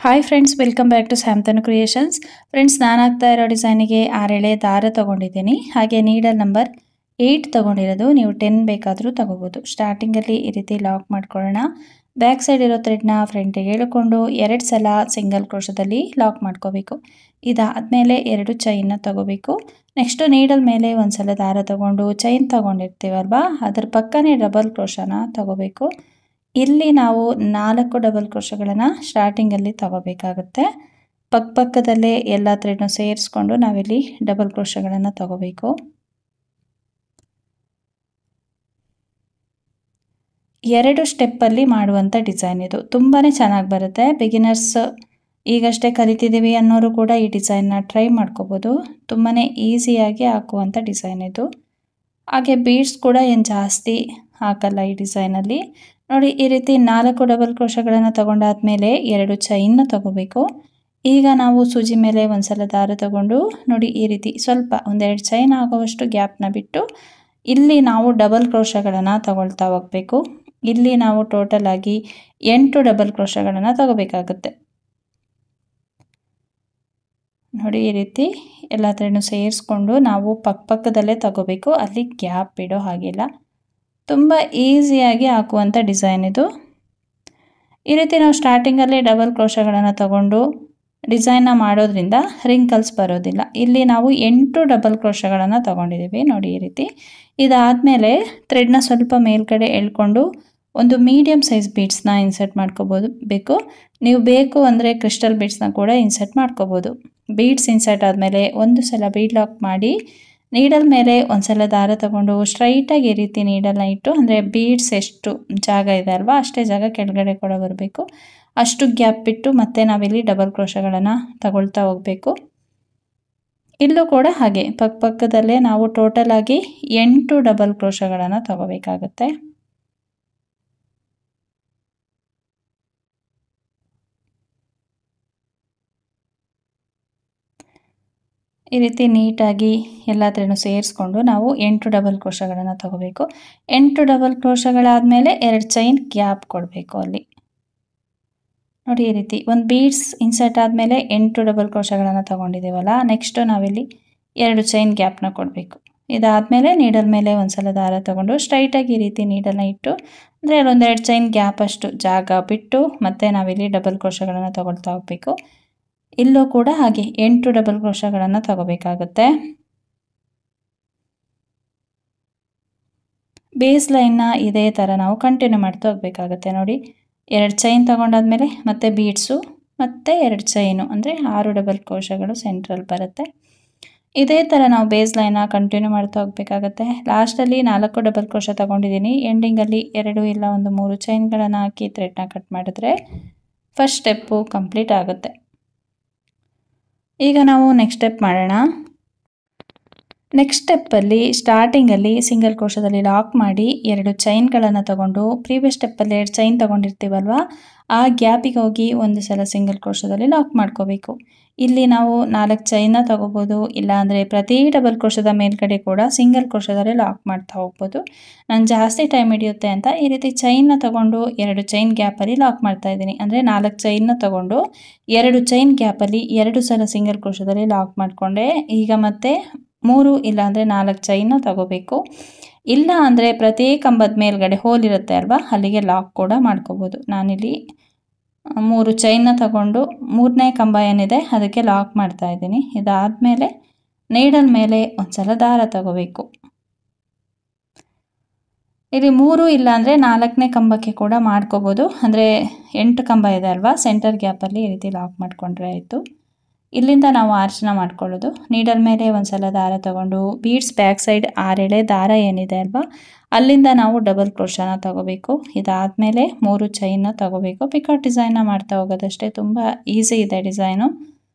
Hi friends, welcome back to Samtanu creations. Friends, ನಾನು ಹಾಕ್ತಾ ಇರೋ ಡಿಸೈನಿಗೆ 6 ಎಳೆ ದಾರ ತೊಗೊಂಡಿದ್ದೀನಿ. ಹಾಗೆ ನೀಡಲ್ ನಂಬರ್ 8 ತೊಗೊಂಡಿರೋದು. ನೀವು 10 ಬೇಕಾದರೂ ತೊಗೋಬೋದು. ಸ್ಟಾರ್ಟಿಂಗಲ್ಲಿ ಈ ರೀತಿ ಲಾಕ್ ಮಾಡ್ಕೊಳ್ಳೋಣ. ಬ್ಯಾಕ್ ಸೈಡ್ ಇರೋ ಥ್ರೆಡ್ನ ಫ್ರಂಟಿಗೆ ಎಳ್ಕೊಂಡು 2 ಸಲ ಸಿಂಗಲ್ ಕ್ರೋಶದಲ್ಲಿ ಲಾಕ್ ಮಾಡ್ಕೋಬೇಕು. ಇದಾದಮೇಲೆ 2 ಚೈನ್ನ ತೊಗೋಬೇಕು. ನೆಕ್ಸ್ಟು ನೀಡಲ್ ಮೇಲೆ ಒಂದು ಸಲ ದಾರ ತೊಗೊಂಡು ಚೈನ್ ತೊಗೊಂಡಿರ್ತೀವಲ್ವಾ, ಅದ್ರ ಪಕ್ಕನೇ ಡಬಲ್ ಕ್ರೋಶನ ತೊಗೋಬೇಕು. ಇಲ್ಲಿ ನಾವು 4 ಡಬಲ್ ಕ್ರೋಶಗಳನ್ನು ಸ್ಟಾರ್ಟಿಂಗಲ್ಲಿ ತಗೋಬೇಕಾಗುತ್ತೆ. ಪಕ್ಕದಲ್ಲೇ ಎಲ್ಲ ಥ್ರೆಡ್ನು ಸೇರಿಸ್ಕೊಂಡು ನಾವಿಲ್ಲಿ ಡಬಲ್ ಕ್ರೋಶಗಳನ್ನು ತಗೋಬೇಕು. 2 ಸ್ಟೆಪ್ಪಲ್ಲಿ ಮಾಡುವಂಥ ಡಿಸೈನ್ ಇದು. ತುಂಬಾ ಚೆನ್ನಾಗಿ ಬರುತ್ತೆ. ಬಿಗಿನರ್ಸ್ ಈಗಷ್ಟೇ ಕಲಿತಿದ್ದೀವಿ ಅನ್ನೋರು ಕೂಡ ಈ ಡಿಸೈನ್ನ ಟ್ರೈ ಮಾಡ್ಕೋಬೋದು. ತುಂಬಾ ಈಸಿಯಾಗಿ ಹಾಕುವಂಥ ಡಿಸೈನ್ ಇದು. ಹಾಗೆ ಬೀಡ್ಸ್ ಕೂಡ ಏನು ಜಾಸ್ತಿ ಹಾಕಲ್ಲ ಈ ಡಿಸೈನಲ್ಲಿ. ನೋಡಿ, ಈ ರೀತಿ 4 ಡಬಲ್ ಕ್ರೋಶಗಳನ್ನು ತಗೊಂಡಾದ್ಮೇಲೆ 2 ಚೈನ್ನ ತಗೋಬೇಕು. ಈಗ ನಾವು ಸೂಜಿ ಮೇಲೆ ಒಂದು ಸಲ ದಾರ ತಗೊಂಡು ನೋಡಿ, ಈ ರೀತಿ ಸ್ವಲ್ಪ 1-2 ಚೈನ್ ಆಗುವಷ್ಟು ಗ್ಯಾಪ್ನ ಬಿಟ್ಟು ಇಲ್ಲಿ ನಾವು ಡಬಲ್ ಕ್ರೋಶಗಳನ್ನು ತಗೊಳ್ತಾ ಹೋಗಬೇಕು. ಇಲ್ಲಿ ನಾವು ಟೋಟಲ್ ಆಗಿ 8 ಡಬಲ್ ಕ್ರೋಶಗಳನ್ನು ತಗೋಬೇಕಾಗುತ್ತೆ. ನೋಡಿ, ಈ ರೀತಿ ಎಲ್ಲ ಥ್ರೆಡ್ನು ಸೇರಿಸ್ಕೊಂಡು ನಾವು ಪಕ್ಕದಲ್ಲೇ ತಗೋಬೇಕು. ಅಲ್ಲಿ ಗ್ಯಾಪ್ ಬಿಡೋ ಹಾಗಿಲ್ಲ. ತುಂಬ ಈಸಿಯಾಗಿ ಹಾಕುವಂಥ ಡಿಸೈನ್ ಇದು. ಈ ರೀತಿ ನಾವು ಸ್ಟಾರ್ಟಿಂಗಲ್ಲಿ ಡಬಲ್ ಕ್ರೋಶಗಳನ್ನು ತಗೊಂಡು ಡಿಸೈನ್ನ ಮಾಡೋದ್ರಿಂದ ರಿಂಕಲ್ಸ್ ಬರೋದಿಲ್ಲ. ಇಲ್ಲಿ ನಾವು 8 ಡಬಲ್ ಕ್ರೋಶಗಳನ್ನು ತಗೊಂಡಿದ್ದೀವಿ. ನೋಡಿ, ಈ ರೀತಿ. ಇದಾದಮೇಲೆ ಥ್ರೆಡ್ನ ಸ್ವಲ್ಪ ಮೇಲ್ಗಡೆ ಎಳ್ಕೊಂಡು ಒಂದು ಮೀಡಿಯಮ್ ಸೈಜ್ ಬೀಡ್ಸ್ನ ಇನ್ಸರ್ಟ್ ಮಾಡ್ಕೋಬೇಕು. ನೀವು ಬೇಕು ಅಂದರೆ ಕ್ರಿಸ್ಟಲ್ ಬೀಡ್ಸ್ನ ಕೂಡ ಇನ್ಸರ್ಟ್ ಮಾಡ್ಕೋಬೋದು. ಬೀಡ್ಸ್ ಇನ್ಸರ್ಟ್ ಆದಮೇಲೆ ಒಂದು ಸಲ ಬೀಡ್ ಲಾಕ್ ಮಾಡಿ ನೀಡಲ್ ಮೇಲೆ ಒಂದು ಸಲ ದಾರ ತಗೊಂಡು ಸ್ಟ್ರೈಟಾಗಿ ಈ ರೀತಿ ನೀಡಲ್ನ ಇಟ್ಟು, ಅಂದರೆ ಬೀಡ್ಸ್ ಎಷ್ಟು ಜಾಗ ಇದೆ ಅಲ್ವಾ, ಅಷ್ಟೇ ಜಾಗ ಕೆಳಗಡೆ ಕೂಡ ಬರಬೇಕು. ಅಷ್ಟು ಗ್ಯಾಪ್ ಬಿಟ್ಟು ಮತ್ತೆ ನಾವಿಲ್ಲಿ ಡಬಲ್ ಕ್ರೋಶಗಳನ್ನು ತಗೊಳ್ತಾ ಹೋಗಬೇಕು. ಇಲ್ಲೂ ಕೂಡ ಹಾಗೆ ಪಕ್ಕದಲ್ಲೇ ನಾವು ಟೋಟಲ್ ಆಗಿ 8 ಡಬಲ್ ಕ್ರೋಶಗಳನ್ನು ತಗೋಬೇಕಾಗತ್ತೆ. ಈ ರೀತಿ ನೀಟಾಗಿ ಎಲ್ಲದನ್ನು ಸೇರಿಸ್ಕೊಂಡು ನಾವು 8 ಡಬಲ್ ಕ್ರೋಶಗಳನ್ನು ತಗೋಬೇಕು. 8 ಡಬಲ್ ಕ್ರೋಶಗಳಾದಮೇಲೆ 2 ಚೈನ್ ಗ್ಯಾಪ್ ಕೊಡಬೇಕು ಅಲ್ಲಿ. ನೋಡಿ, ಈ ರೀತಿ ಒಂದು ಬೀಡ್ಸ್ ಇನ್ಸರ್ಟ್ ಆದಮೇಲೆ 8 ಡಬಲ್ ಕ್ರೋಶಗಳನ್ನು ತಗೊಂಡಿದ್ದೀವಲ್ಲ, ನೆಕ್ಸ್ಟು ನಾವಿಲ್ಲಿ 2 ಚೈನ್ ಗ್ಯಾಪ್ನ ಕೊಡಬೇಕು. ಇದಾದಮೇಲೆ ನೀಡಲ್ ಮೇಲೆ ಒಂದು ಸಲ ದಾರ ತಗೊಂಡು ಸ್ಟ್ರೈಟಾಗಿ ಈ ರೀತಿ ನೀಡಲ್ನ ಇಟ್ಟು, ಅಂದರೆ 1-2 ಚೈನ್ ಗ್ಯಾಪ್ ಅಷ್ಟು ಜಾಗ ಬಿಟ್ಟು ಮತ್ತೆ ನಾವಿಲ್ಲಿ ಡಬಲ್ ಕ್ರೋಶಗಳನ್ನು ತಗೊಳ್ತಾ ಹೋಗಬೇಕು. ಇಲ್ಲೂ ಕೂಡ ಹಾಗೆ 8 ಡಬಲ್ ಕ್ರೋಶಗಳನ್ನು ತಗೋಬೇಕಾಗುತ್ತೆ. ಬೇಸ್ ಲೈನ್ನ ಇದೇ ಥರ ನಾವು ಕಂಟಿನ್ಯೂ ಮಾಡ್ತಾ ಹೋಗಬೇಕಾಗುತ್ತೆ. ನೋಡಿ, 2 ಚೈನ್ ತಗೊಂಡಾದ್ಮೇಲೆ ಮತ್ತೆ ಬೀಡ್ಸು ಮತ್ತೆ 2 ಚೈನು, ಅಂದರೆ 6 ಡಬಲ್ ಕ್ರೋಶಗಳು ಸೆಂಟ್ರಲ್ ಬರುತ್ತೆ. ಇದೇ ಥರ ನಾವು ಬೇಸ್ ಲೈನ್ನ ಕಂಟಿನ್ಯೂ ಮಾಡ್ತಾ ಹೋಗಬೇಕಾಗತ್ತೆ. ಲಾಸ್ಟಲ್ಲಿ 4 ಡಬಲ್ ಕ್ರೋಶ ತಗೊಂಡಿದ್ದೀನಿ. ಎಂಡಿಂಗಲ್ಲಿ 2 ಇಲ್ಲ 3 ಚೈನ್ಗಳನ್ನು ಹಾಕಿ ಥ್ರೆಡ್ನ ಕಟ್ ಮಾಡಿದ್ರೆ ಫಸ್ಟ್ ಸ್ಟೆಪ್ಪು ಕಂಪ್ಲೀಟ್ ಆಗುತ್ತೆ. ಈಗ ನಾವು ನೆಕ್ಸ್ಟ್ ಸ್ಟೆಪ್ ಮಾಡೋಣ. ನೆಕ್ಸ್ಟ್ ಸ್ಟೆಪ್ಪಲ್ಲಿ ಸ್ಟಾರ್ಟಿಂಗಲ್ಲಿ ಸಿಂಗಲ್ ಕ್ರೋಶದಲ್ಲಿ ಲಾಕ್ ಮಾಡಿ 2 ಚೈನ್ಗಳನ್ನು ತಗೊಂಡು ಪ್ರೀವಿಯಸ್ ಸ್ಟೆಪ್ಪಲ್ಲಿ 2 ಚೈನ್ ತೊಗೊಂಡಿರ್ತೀವಲ್ವ, ಆ ಗ್ಯಾಪಿಗೆ ಹೋಗಿ ಒಂದು ಸಲ ಸಿಂಗಲ್ ಕ್ರೋಶದಲ್ಲಿ ಲಾಕ್ ಮಾಡ್ಕೋಬೇಕು. ಇಲ್ಲಿ ನಾವು 4 ಚೈನ್ನ ತೊಗೋಬೋದು, ಇಲ್ಲಾಂದರೆ ಪ್ರತಿ ಡಬಲ್ ಕ್ರೋಶದ ಮೇಲ್ಗಡೆ ಕೂಡ ಸಿಂಗಲ್ ಕ್ರೋಶದಲ್ಲಿ ಲಾಕ್ ಮಾಡ್ತಾ ಹೋಗ್ಬೋದು. ನಾನು ಜಾಸ್ತಿ ಟೈಮ್ ಹಿಡಿಯುತ್ತೆ ಅಂತ ಈ ರೀತಿ ಚೈನ್ನ ತೊಗೊಂಡು 2 ಚೈನ್ ಗ್ಯಾಪಲ್ಲಿ ಲಾಕ್ ಮಾಡ್ತಾ ಇದ್ದೀನಿ. ಅಂದರೆ 4 ಚೈನ್ನ ತೊಗೊಂಡು 2 ಚೈನ್ ಗ್ಯಾಪಲ್ಲಿ 2 ಸಲ ಸಿಂಗಲ್ ಕ್ರೋಶದಲ್ಲಿ ಲಾಕ್ ಮಾಡಿಕೊಂಡೆ. ಈಗ ಮತ್ತೆ 3 ಇಲ್ಲಾಂದರೆ 4 ಚೈನ್ನ ತಗೋಬೇಕು. ಇಲ್ಲ ಅಂದರೆ ಪ್ರತಿ ಕಂಬದ ಮೇಲ್ಗಡೆ ಹೋಲ್ ಇರುತ್ತೆ ಅಲ್ವಾ, ಅಲ್ಲಿಗೆ ಲಾಕ್ ಕೂಡ ಮಾಡ್ಕೋಬೋದು. ನಾನಿಲ್ಲಿ 3 ಚೈನ್ನ ತಗೊಂಡು 3ನೇ ಕಂಬ ಏನಿದೆ ಅದಕ್ಕೆ ಲಾಕ್ ಮಾಡ್ತಾ ಇದ್ದೀನಿ. ಇದಾದಮೇಲೆ ನೀಡಲ್ ಮೇಲೆ ಒಂದು ಸಲ ದಾರ ತಗೋಬೇಕು. ಇಲ್ಲಿ 3 ಇಲ್ಲಾಂದರೆ 4ನೇ ಕಂಬಕ್ಕೆ ಕೂಡ ಮಾಡ್ಕೋಬೋದು. ಅಂದರೆ 8 ಕಂಬ ಇದೆ ಅಲ್ವಾ, ಸೆಂಟರ್ ಗ್ಯಾಪಲ್ಲಿ ಈ ರೀತಿ ಲಾಕ್ ಮಾಡಿಕೊಂಡ್ರೆ ಆಯಿತು. ಇಲ್ಲಿಂದ ನಾವು ಆರ್ಚ್ನ ಮಾಡ್ಕೊಳ್ಳೋದು. ನೀಡಲ್ ಮೇಲೆ ಒಂದು ಸಲ ದಾರ ತಗೊಂಡು ಬೀಡ್ಸ್ ಬ್ಯಾಕ್ ಸೈಡ್ 6 ಎಳೆ ದಾರ ಏನಿದೆ ಅಲ್ವಾ, ಅಲ್ಲಿಂದ ನಾವು ಡಬಲ್ ಕ್ರೋಶನ ತಗೋಬೇಕು. ಇದಾದಮೇಲೆ 3 ಚೈನ್ನ ತಗೋಬೇಕು. ಪಿಕಾಟ್ ಡಿಸೈನ್ನ ಮಾಡ್ತಾ ಹೋಗೋದಷ್ಟೇ, ತುಂಬ ಈಸಿ ಇದೆ ಡಿಸೈನು.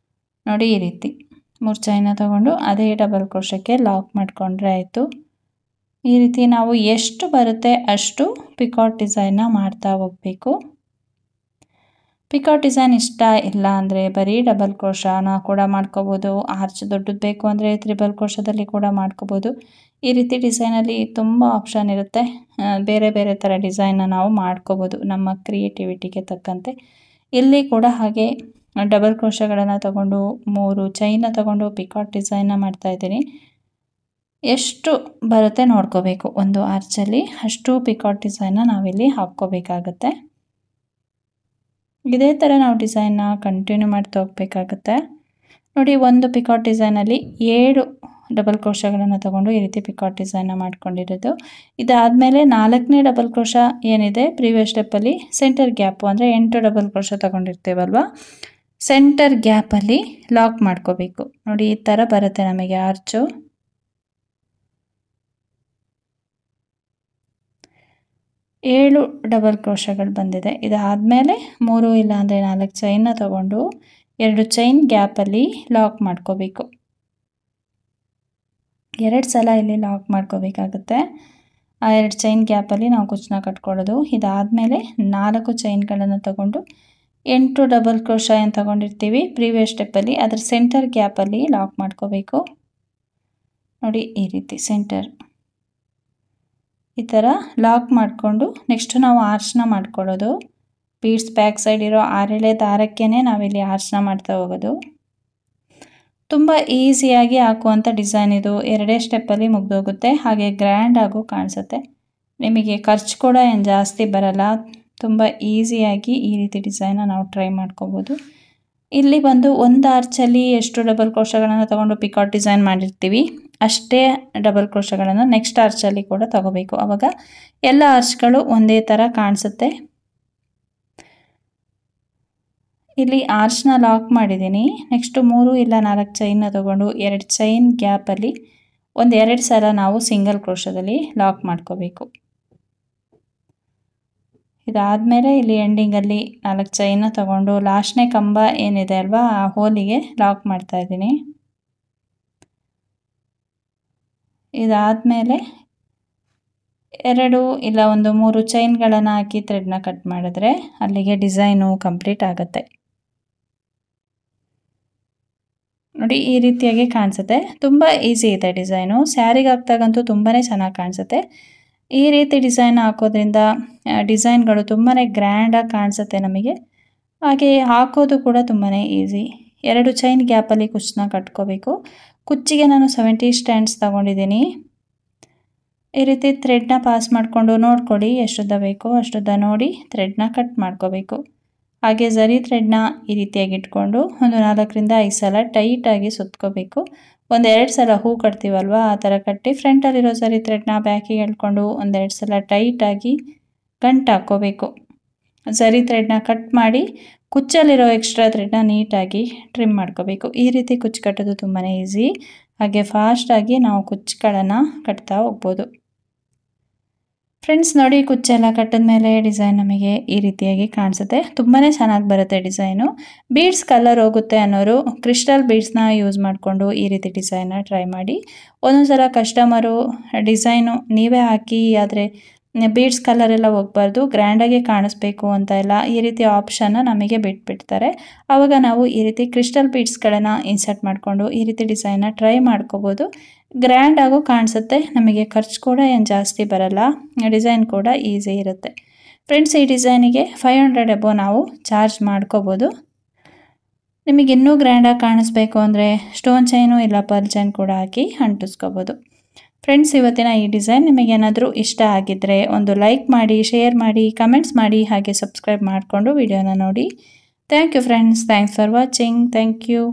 ನೋಡಿ, ಈ ರೀತಿ 3 ಚೈನ್ನ ತಗೊಂಡು ಅದೇ ಡಬಲ್ ಕ್ರೋಶಕ್ಕೆ ಲಾಕ್ ಮಾಡಿಕೊಂಡ್ರೆ ಆಯಿತು. ಈ ರೀತಿ ನಾವು ಎಷ್ಟು ಬರುತ್ತೆ ಅಷ್ಟು ಪಿಕಾಟ್ ಡಿಸೈನ್ನ ಮಾಡ್ತಾ ಹೋಗಬೇಕು. ಪಿಕಾಟ್ ಡಿಸೈನ್ ಇಷ್ಟ ಇಲ್ಲ ಅಂದರೆ ಬರೀ ಡಬಲ್ ಕ್ರೋಶನ ಕೂಡ ಮಾಡ್ಕೋಬೋದು. ಆರ್ಚ್ ದೊಡ್ಡದು ಬೇಕು ಅಂದರೆ ತ್ರಿಬಲ್ ಕ್ರೋಶದಲ್ಲಿ ಕೂಡ ಮಾಡ್ಕೋಬೋದು. ಈ ರೀತಿ ಡಿಸೈನಲ್ಲಿ ತುಂಬ ಆಪ್ಷನ್ ಇರುತ್ತೆ. ಬೇರೆ ಬೇರೆ ಥರ ಡಿಸೈನ್ನ ನಾವು ಮಾಡ್ಕೋಬೋದು ನಮ್ಮ ಕ್ರಿಯೇಟಿವಿಟಿಗೆ ತಕ್ಕಂತೆ. ಇಲ್ಲಿ ಕೂಡ ಹಾಗೆ ಡಬಲ್ ಕ್ರೋಶಗಳನ್ನು ತಗೊಂಡು 3 ಚೈನ್ನ ತಗೊಂಡು ಪಿಕಾಕ್ ಡಿಸೈನ್ನ ಮಾಡ್ತಾಯಿದ್ದೀನಿ. ಎಷ್ಟು ಬರುತ್ತೆ ನೋಡ್ಕೋಬೇಕು, ಒಂದು ಆರ್ಚಲ್ಲಿ ಅಷ್ಟು ಪಿಕಾಕ್ ಡಿಸೈನ್ನ ನಾವಿಲ್ಲಿ ಹಾಕ್ಕೋಬೇಕಾಗತ್ತೆ. ಇದೇ ಥರ ನಾವು ಡಿಸೈನ್ನ ಕಂಟಿನ್ಯೂ ಮಾಡ್ತಾ ಹೋಗಬೇಕಾಗತ್ತೆ. ನೋಡಿ, ಒಂದು ಪಿಕಾಕ್ ಡಿಸೈನಲ್ಲಿ 7 ಡಬಲ್ ಕ್ರೋಶಗಳನ್ನು ತಗೊಂಡು ಈ ರೀತಿ ಪಿಕಾಕ್ ಡಿಸೈನ್ನ ಮಾಡ್ಕೊಂಡಿರೋದು. ಇದಾದಮೇಲೆ 4ನೇ ಡಬಲ್ ಕ್ರೋಶ ಏನಿದೆ ಪ್ರೀವಿಯಸ್ ಸ್ಟೆಪ್ಪಲ್ಲಿ ಸೆಂಟರ್ ಗ್ಯಾಪು ಅಂದರೆ 8 ಡಬಲ್ ಕ್ರೋಶ ತಗೊಂಡಿರ್ತೇವಲ್ವ, ಸೆಂಟರ್ ಗ್ಯಾಪಲ್ಲಿ ಲಾಕ್ ಮಾಡ್ಕೋಬೇಕು. ನೋಡಿ, ಈ ಥರ ಬರುತ್ತೆ ನಮಗೆ ಆರ್ಚು. ಏಳು ಡಬಲ್ ಕ್ರೋಶಗಳು ಬಂದಿದೆ. ಇದಾದಮೇಲೆ 3 ಇಲ್ಲ ಅಂದರೆ 4 ಚೈನ್ನ ತಗೊಂಡು 2 ಚೈನ್ ಗ್ಯಾಪಲ್ಲಿ ಲಾಕ್ ಮಾಡ್ಕೋಬೇಕು. 2 ಸಲ ಇಲ್ಲಿ ಲಾಕ್ ಮಾಡ್ಕೋಬೇಕಾಗುತ್ತೆ. ಆ 2 ಚೈನ್ ಗ್ಯಾಪಲ್ಲಿ ನಾವು ಕುಚ್ಚನ್ನ ಕಟ್ಕೊಳ್ಳೋದು. ಇದಾದಮೇಲೆ 4 ಚೈನ್ಗಳನ್ನು ತಗೊಂಡು 8 ಡಬಲ್ ಕ್ರೋಶ ಏನು ತಗೊಂಡಿರ್ತೀವಿ ಪ್ರೀವಿಯಸ್ ಸ್ಟೆಪ್ಪಲ್ಲಿ ಅದರ ಸೆಂಟರ್ ಗ್ಯಾಪಲ್ಲಿ ಲಾಕ್ ಮಾಡ್ಕೋಬೇಕು. ನೋಡಿ, ಈ ರೀತಿ ಸೆಂಟರ್ ಈ ಥರ ಲಾಕ್ ಮಾಡಿಕೊಂಡು ನೆಕ್ಸ್ಟ್ ನಾವು ಆರ್ಚ್ನ ಮಾಡ್ಕೊಳ್ಳೋದು. ಬೀಡ್ಸ್ ಬ್ಯಾಕ್ ಸೈಡ್ ಇರೋ 6 ಎಳೆ ದಾರಕ್ಕೇ ನಾವಿಲ್ಲಿ ಆರ್ಚ್ನ ಮಾಡ್ತಾ ಹೋಗೋದು. ತುಂಬ ಈಸಿಯಾಗಿ ಹಾಕುವಂಥ ಡಿಸೈನ್ ಇದು. 2 ಸ್ಟೆಪ್ಪಲ್ಲಿ ಮುಗ್ದೋಗುತ್ತೆ, ಹಾಗೆ ಗ್ರ್ಯಾಂಡಾಗೂ ಕಾಣಿಸುತ್ತೆ. ನಿಮಗೆ ಖರ್ಚು ಕೂಡ ಏನು ಜಾಸ್ತಿ ಬರಲ್ಲ. ತುಂಬ ಈಸಿಯಾಗಿ ಈ ರೀತಿ ಡಿಸೈನ್ನ ನಾವು ಟ್ರೈ ಮಾಡ್ಕೋಬೋದು. ಇಲ್ಲಿ ಬಂದು ಒಂದು ಆರ್ಚಲ್ಲಿ ಎಷ್ಟು ಡಬಲ್ ಕ್ರೋಶಗಳನ್ನು ತಗೊಂಡು ಪಿಕಾಕ್ ಡಿಸೈನ್ ಮಾಡಿರ್ತೀವಿ ಅಷ್ಟೇ ಡಬಲ್ ಕ್ರೋಶಗಳನ್ನು ನೆಕ್ಸ್ಟ್ ಆರ್ಚಲ್ಲಿ ಕೂಡ ತಗೋಬೇಕು. ಆವಾಗ ಎಲ್ಲ ಆರ್ಚ್ಗಳು ಒಂದೇ ಥರ ಕಾಣಿಸುತ್ತೆ. ಇಲ್ಲಿ ಆರ್ಚ್ನ ಲಾಕ್ ಮಾಡಿದ್ದೀನಿ. ನೆಕ್ಸ್ಟು 3 ಇಲ್ಲ 4 ಚೈನ್ನ ತಗೊಂಡು 2 ಚೈನ್ ಗ್ಯಾಪಲ್ಲಿ 2 ಸಲ ನಾವು ಸಿಂಗಲ್ ಕ್ರೋಶದಲ್ಲಿ ಲಾಕ್ ಮಾಡ್ಕೋಬೇಕು. ಇದಾದಮೇಲೆ ಇಲ್ಲಿ ಎಂಡಿಂಗಲ್ಲಿ 4 ಚೈನ್ನ ತಗೊಂಡು ಲಾಸ್ಟ್ನೇ ಕಂಬ ಏನಿದೆ ಅಲ್ವಾ ಆ ಹೋಲಿಗೆ ಲಾಕ್ ಮಾಡ್ತಾ ಇದ್ದೀನಿ. ಇದಾದಮೇಲೆ 2 ಇಲ್ಲ 3 ಚೈನ್ಗಳನ್ನು ಹಾಕಿ ಥ್ರೆಡ್ನ ಕಟ್ ಮಾಡಿದ್ರೆ ಅಲ್ಲಿಗೆ ಡಿಸೈನು ಕಂಪ್ಲೀಟ್ ಆಗುತ್ತೆ. ನೋಡಿ, ಈ ರೀತಿಯಾಗಿ ಕಾಣಿಸುತ್ತೆ. ತುಂಬ ಈಸಿ ಇದೆ ಡಿಸೈನು. ಸ್ಯಾರಿಗೆ ಹಾಕ್ದಾಗಂತೂ ತುಂಬಾ ಚೆನ್ನಾಗಿ ಕಾಣಿಸುತ್ತೆ. ಈ ರೀತಿ ಡಿಸೈನ್ ಹಾಕೋದ್ರಿಂದ ಡಿಸೈನ್ಗಳು ತುಂಬಾ ಗ್ರ್ಯಾಂಡಾಗಿ ಕಾಣಿಸುತ್ತೆ ನಮಗೆ. ಹಾಗೆ ಹಾಕೋದು ಕೂಡ ತುಂಬಾ ಈಸಿ. 2 ಚೈನ್ ಗ್ಯಾಪಲ್ಲಿ ಕುಚ್ಚನ್ನ ಕಟ್ಕೋಬೇಕು. ಕುಚ್ಚಿಗೆ ನಾನು 70 ಸ್ಟ್ಯಾಂಡ್ಸ್ ತಗೊಂಡಿದ್ದೀನಿ. ಈ ರೀತಿ ಥ್ರೆಡ್ನ ಪಾಸ್ ಮಾಡಿಕೊಂಡು ನೋಡ್ಕೊಳ್ಳಿ, ಎಷ್ಟುದ್ದ ಬೇಕೋ ಅಷ್ಟುದ್ದ ನೋಡಿ ಥ್ರೆಡ್ನ ಕಟ್ ಮಾಡ್ಕೋಬೇಕು. ಹಾಗೆ ಝರಿ ಥ್ರೆಡ್ನ ಈ ರೀತಿಯಾಗಿ ಇಟ್ಕೊಂಡು ಒಂದು 4 ರಿಂದ 5 ಸಲ ಟೈಟಾಗಿ ಸುತ್ಕೋಬೇಕು. 2 ಸಲ ಹೂ ಕಟ್ತೀವಲ್ವ ಆ ಥರ ಕಟ್ಟಿ ಫ್ರಂಟಲ್ಲಿರೋ ಝರಿ ಥ್ರೆಡ್ನ ಬ್ಯಾಕಿಗೆ ಎಳ್ಕೊಂಡು 2 ಸಲ ಟೈಟಾಗಿ ಗಂಟು ಹಾಕ್ಕೋಬೇಕು. ಝರಿ ಥ್ರೆಡ್ನ ಕಟ್ ಮಾಡಿ ಕುಚ್ಚಲ್ಲಿರೋ ಎಕ್ಸ್ಟ್ರಾ ಥ್ರೆಡ್ನ ನೀಟಾಗಿ ಟ್ರಿಮ್ ಮಾಡ್ಕೋಬೇಕು. ಈ ರೀತಿ ಕುಚ್ಚು ಕಟ್ಟೋದು ತುಂಬಾ ಈಸಿ. ಹಾಗೆ ಫಾಸ್ಟಾಗಿ ನಾವು ಕುಚ್ಚುಗಳನ್ನು ಕಟ್ತಾ ಹೋಗ್ಬೋದು. ಫ್ರೆಂಡ್ಸ್ ನೋಡಿ, ಕುಚ್ಚೆಲ್ಲ ಕಟ್ಟಿದ ಮೇಲೆ ಡಿಸೈನ್ ನಮಗೆ ಈ ರೀತಿಯಾಗಿ ಕಾಣಿಸುತ್ತೆ. ತುಂಬಾ ಚೆನ್ನಾಗಿ ಬರುತ್ತೆ ಡಿಸೈನು. ಬೀಡ್ಸ್ ಕಲರ್ ಹೋಗುತ್ತೆ ಅನ್ನೋರು ಕ್ರಿಸ್ಟಲ್ ಬೀಡ್ಸ್ನ ಯೂಸ್ ಮಾಡಿಕೊಂಡು ಈ ರೀತಿ ಡಿಸೈನ್ನ ಟ್ರೈ ಮಾಡಿ. ಒಂದೊಂದು ಸಲ ಕಸ್ಟಮರು ಡಿಸೈನು ನೀವೇ ಹಾಕಿ ಆದರೆ ಬೀಡ್ಸ್ ಕಲರ್ ಎಲ್ಲ ಹೋಗಬಾರ್ದು, ಗ್ರ್ಯಾಂಡಾಗಿ ಕಾಣಿಸ್ಬೇಕು ಅಂತ ಎಲ್ಲ ಈ ರೀತಿ ಆಪ್ಷನ್ನ ನಮಗೆ ಬಿಟ್ಬಿಡ್ತಾರೆ. ಆವಾಗ ನಾವು ಈ ರೀತಿ ಕ್ರಿಸ್ಟಲ್ ಬೀಡ್ಸ್ಗಳನ್ನು ಇನ್ಸರ್ಟ್ ಮಾಡಿಕೊಂಡು ಈ ರೀತಿ ಡಿಸೈನ್ನ ಟ್ರೈ ಮಾಡ್ಕೋಬೋದು. ಗ್ರ್ಯಾಂಡಾಗೂ ಕಾಣಿಸುತ್ತೆ, ನಮಗೆ ಖರ್ಚು ಕೂಡ ಏನು ಜಾಸ್ತಿ ಬರಲ್ಲ, ಡಿಸೈನ್ ಕೂಡ ಈಸಿ ಇರುತ್ತೆ. ಫ್ರೆಂಡ್ಸ್, ಈ ಡಿಸೈನಿಗೆ 500 ಎಬೋ ನಾವು ಚಾರ್ಜ್ ಮಾಡ್ಕೋಬೋದು. ನಿಮಗೆ ಇನ್ನೂ ಗ್ರ್ಯಾಂಡಾಗಿ ಕಾಣಿಸ್ಬೇಕು ಅಂದರೆ ಸ್ಟೋನ್ ಚೈನು ಇಲ್ಲ ಪರ್ಲ್ ಚೈನ್ ಕೂಡ ಹಾಕಿ ಅಂಟಿಸ್ಕೋಬೋದು. ಫ್ರೆಂಡ್ಸ್, ಇವತ್ತಿನ ಈ ಡಿಸೈನ್ ನಿಮಗೇನಾದರೂ ಇಷ್ಟ ಆಗಿದ್ದರೆ ಒಂದು ಲೈಕ್ ಮಾಡಿ, ಶೇರ್ ಮಾಡಿ, ಕಮೆಂಟ್ಸ್ ಮಾಡಿ, ಹಾಗೆ ಸಬ್ಸ್ಕ್ರೈಬ್ ಮಾಡಿಕೊಂಡು ವಿಡಿಯೋನ ನೋಡಿ. Thank you friends. Thanks for watching. Thank you.